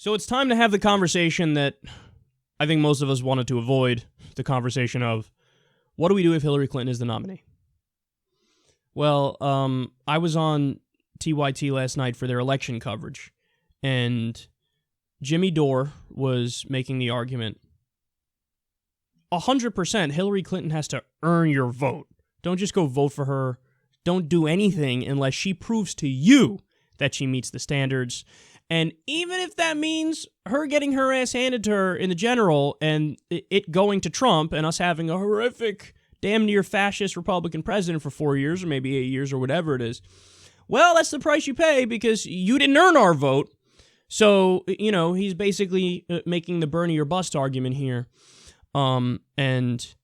So it's time to have the conversation that I think most of us wanted to avoid, the conversation of, what do we do if Hillary Clinton is the nominee? Well, I was on TYT last night for their election coverage, and Jimmy Dore was making the argument, 100% Hillary Clinton has to earn your vote. Don't just go vote for her. Don't do anything unless she proves to you that she meets the standards. And even if that means her getting her ass handed to her in the general and it going to Trump and us having a horrific, damn near fascist Republican president for 4 years or maybe 8 years or whatever it is, well, that's the price you pay because you didn't earn our vote. So, he's basically making the Bernie or bust argument here. And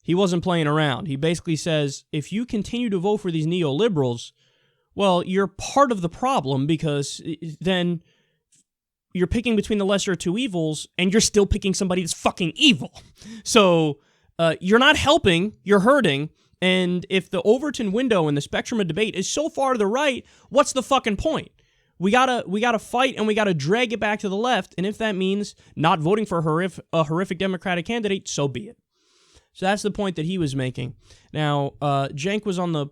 he wasn't playing around. He basically says, if you continue to vote for these neoliberals, well, you're part of the problem because then you're picking between the lesser of two evils and you're still picking somebody that's fucking evil. So you're not helping, you're hurting. And if the Overton window in the spectrum of debate is so far to the right, what's the fucking point? We gotta fight and we gotta drag it back to the left. And if that means not voting for a horrific Democratic candidate, so be it. So that's the point that he was making. Now, Cenk was on the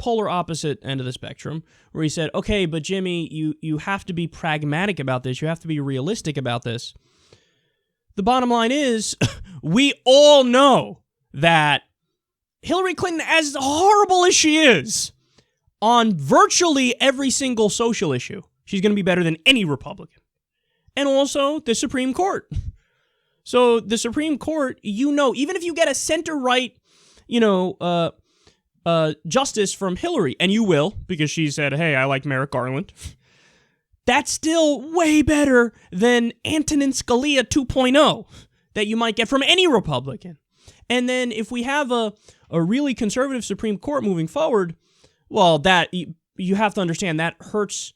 polar opposite end of the spectrum, where he said, okay, but Jimmy, you have to be pragmatic about this. You have to be realistic about this. The bottom line is, we all know that Hillary Clinton, as horrible as she is, on virtually every single social issue, she's going to be better than any Republican. And also the Supreme Court. So the Supreme Court, even if you get a center-right, justice from Hillary, and you will, because she said, hey, I like Merrick Garland, that's still way better than Antonin Scalia 2.0 that you might get from any Republican. And then if we have a really conservative Supreme Court moving forward, well, that you have to understand that hurts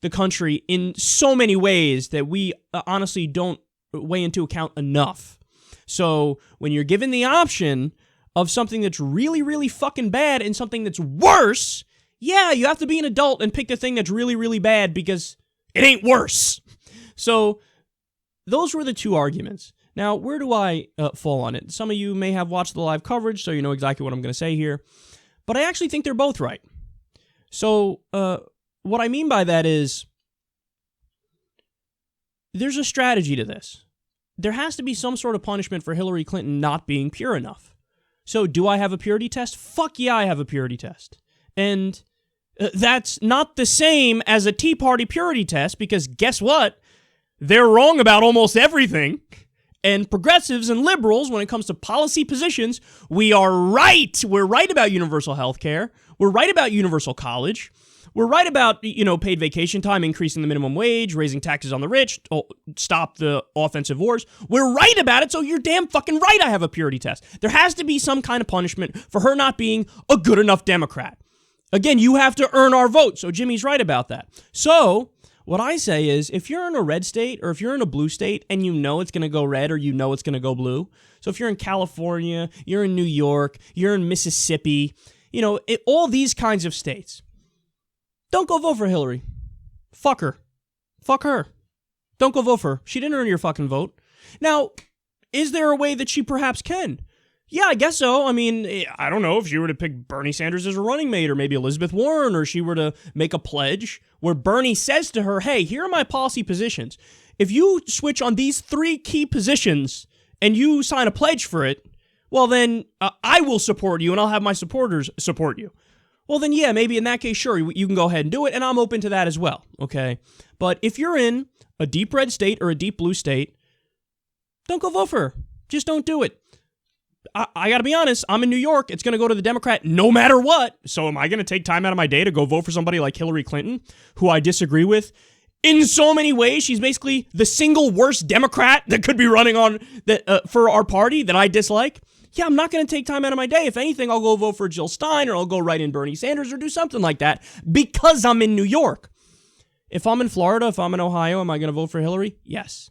the country in so many ways that we honestly don't weigh into account enough. So when you're given the option of something that's really, really fucking bad and something that's worse, yeah, you have to be an adult and pick the thing that's really, really bad because it ain't worse. So those were the two arguments. Now, where do I fall on it? Some of you may have watched the live coverage, so you know exactly what I'm going to say here. But I actually think they're both right. So what I mean by that is there's a strategy to this. There has to be some sort of punishment for Hillary Clinton not being pure enough. So do I have a purity test? Fuck yeah, I have a purity test. And that's not the same as a Tea Party purity test because guess what? They're wrong about almost everything. And progressives and liberals, when it comes to policy positions, we are right. We're right about universal health care. We're right about universal college. We're right about, paid vacation time, increasing the minimum wage, raising taxes on the rich, stop the offensive wars. We're right about it, so you're damn fucking right I have a purity test. There has to be some kind of punishment for her not being a good enough Democrat. Again, you have to earn our vote, so Jimmy's right about that. So what I say is, if you're in a red state or if you're in a blue state and you know it's going to go red or you know it's going to go blue, so if you're in California, you're in New York, you're in Mississippi, all these kinds of states, don't go vote for Hillary. Fuck her. Fuck her. Don't go vote for her. She didn't earn your fucking vote. Now, is there a way that she perhaps can? Yeah, I guess so. I mean, I don't know if she were to pick Bernie Sanders as a running mate or maybe Elizabeth Warren or she were to make a pledge where Bernie says to her, hey, here are my policy positions. If you switch on these 3 key positions and you sign a pledge for it, well, then I will support you and I'll have my supporters support you. Well, then, yeah, maybe in that case, sure, you can go ahead and do it, and I'm open to that as well, okay? But if you're in a deep red state or a deep blue state, don't go vote for her. Just don't do it. I got to be honest, I'm in New York. It's going to go to the Democrat no matter what. So am I going to take time out of my day to go vote for somebody like Hillary Clinton, who I disagree with in so many ways? She's basically the single worst Democrat that could be running on for our party that I dislike. Yeah, I'm not going to take time out of my day. If anything, I'll go vote for Jill Stein or I'll go write in Bernie Sanders or do something like that because I'm in New York. If I'm in Florida, if I'm in Ohio, am I going to vote for Hillary? Yes.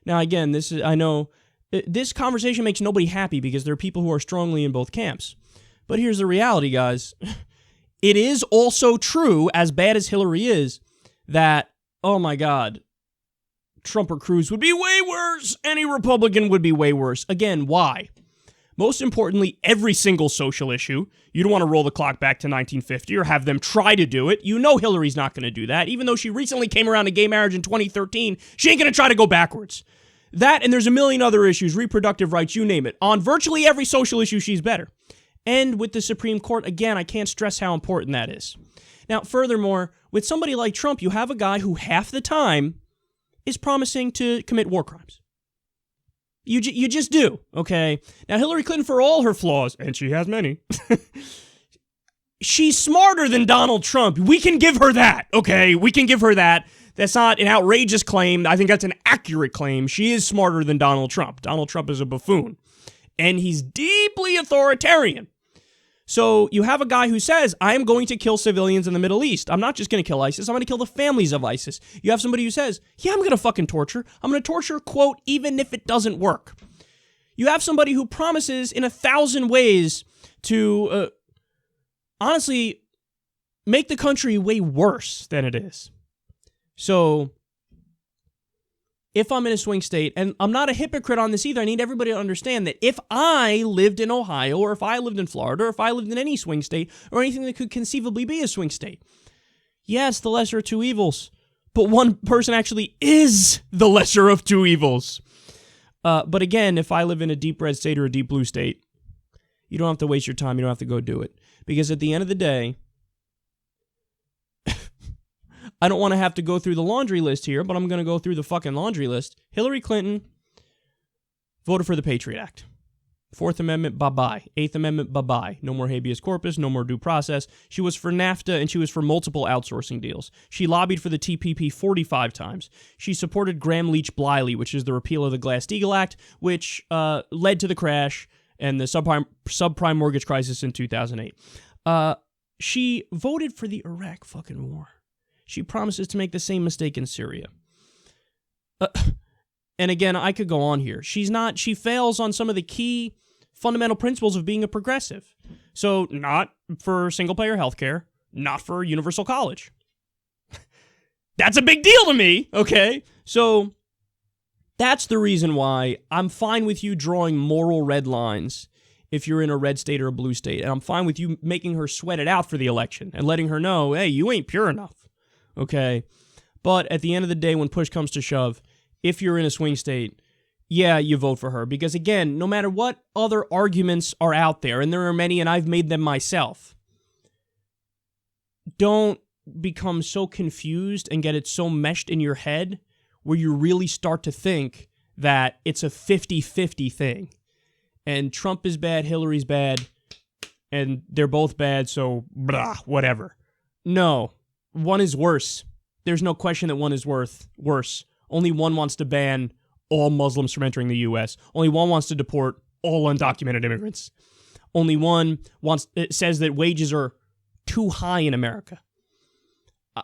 Now, again, I know this conversation makes nobody happy because there are people who are strongly in both camps. But here's the reality, guys. It is also true, as bad as Hillary is, that, oh my God, Trump or Cruz would be way worse. Any Republican would be way worse. Again, why? Most importantly, every single social issue. You don't want to roll the clock back to 1950 or have them try to do it. You know Hillary's not going to do that. Even though she recently came around to gay marriage in 2013, she ain't going to try to go backwards. That, and there's a million other issues, reproductive rights, you name it. On virtually every social issue, she's better. And with the Supreme Court, again, I can't stress how important that is. Now, furthermore, with somebody like Trump, you have a guy who half the time is promising to commit war crimes. You just do, okay? Now, Hillary Clinton, for all her flaws, and she has many, she's smarter than Donald Trump. We can give her that, okay? We can give her that. That's not an outrageous claim. I think that's an accurate claim. She is smarter than Donald Trump. Donald Trump is a buffoon, and he's deeply authoritarian. So you have a guy who says, I am going to kill civilians in the Middle East. I'm not just going to kill ISIS. I'm going to kill the families of ISIS. You have somebody who says, yeah, I'm going to fucking torture. I'm going to torture, quote, even if it doesn't work. You have somebody who promises in 1,000 ways to, honestly, make the country way worse than it is. So if I'm in a swing state, and I'm not a hypocrite on this either, I need everybody to understand that if I lived in Ohio, or if I lived in Florida, or if I lived in any swing state, or anything that could conceivably be a swing state, yes, the lesser of two evils, but one person actually is the lesser of two evils. But again, if I live in a deep red state or a deep blue state, you don't have to waste your time, you don't have to go do it. Because at the end of the day, I don't want to have to go through the laundry list here, but I'm going to go through the fucking laundry list. Hillary Clinton voted for the Patriot Act. Fourth Amendment, bye-bye. Eighth Amendment, bye-bye. No more habeas corpus, no more due process. She was for NAFTA, and she was for multiple outsourcing deals. She lobbied for the TPP 45 times. She supported Gramm-Leach-Bliley, which is the repeal of the Glass-Steagall Act, which led to the crash and the subprime mortgage crisis in 2008. She voted for the Iraq fucking war. She promises to make the same mistake in Syria. And again, I could go on here. She fails on some of the key fundamental principles of being a progressive. So not for single-payer healthcare, not for universal college. That's a big deal to me, okay? So that's the reason why I'm fine with you drawing moral red lines if you're in a red state or a blue state. And I'm fine with you making her sweat it out for the election and letting her know, hey, you ain't pure enough. Okay, but at the end of the day, when push comes to shove, if you're in a swing state, yeah, you vote for her. Because again, no matter what other arguments are out there, and there are many, and I've made them myself, don't become so confused and get it so meshed in your head where you really start to think that it's a 50-50 thing. And Trump is bad, Hillary's bad, and they're both bad, so blah, whatever. No. One is worse. There's no question that one is worse. Only one wants to ban all Muslims from entering the U.S. Only one wants to deport all undocumented immigrants. Only one says that wages are too high in America.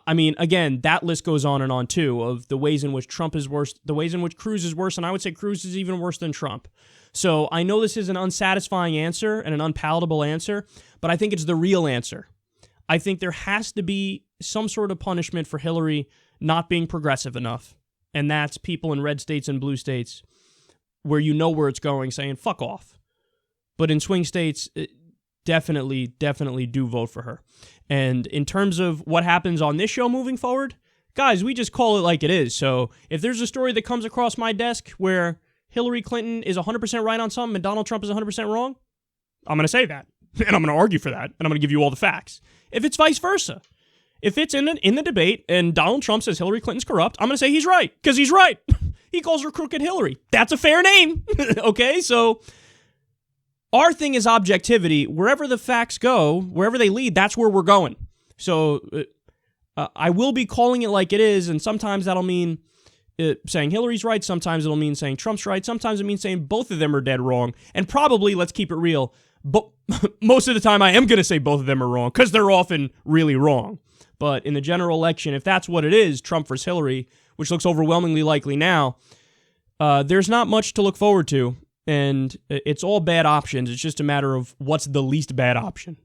I mean, again, that list goes on and on, too, of the ways in which Trump is worse, the ways in which Cruz is worse, and I would say Cruz is even worse than Trump. So I know this is an unsatisfying answer and an unpalatable answer, but I think it's the real answer. I think there has to be some sort of punishment for Hillary not being progressive enough. And that's people in red states and blue states where you know where it's going saying, fuck off. But in swing states, definitely do vote for her. And in terms of what happens on this show moving forward, guys, we just call it like it is. So if there's a story that comes across my desk where Hillary Clinton is 100% right on something and Donald Trump is 100% wrong, I'm going to say that. And I'm going to argue for that. And I'm going to give you all the facts. If it's vice versa, if it's in the debate and Donald Trump says Hillary Clinton's corrupt, I'm going to say he's right, because he's right. He calls her Crooked Hillary. That's a fair name. Okay, so our thing is objectivity. Wherever the facts go, wherever they lead, that's where we're going. So I will be calling it like it is, and sometimes that'll mean saying Hillary's right, sometimes it'll mean saying Trump's right, sometimes it means saying both of them are dead wrong, and probably, let's keep it real, but most of the time I am going to say both of them are wrong, because they're often really wrong. But in the general election, if that's what it is, Trump versus Hillary, which looks overwhelmingly likely now, there's not much to look forward to, and it's all bad options. It's just a matter of what's the least bad option.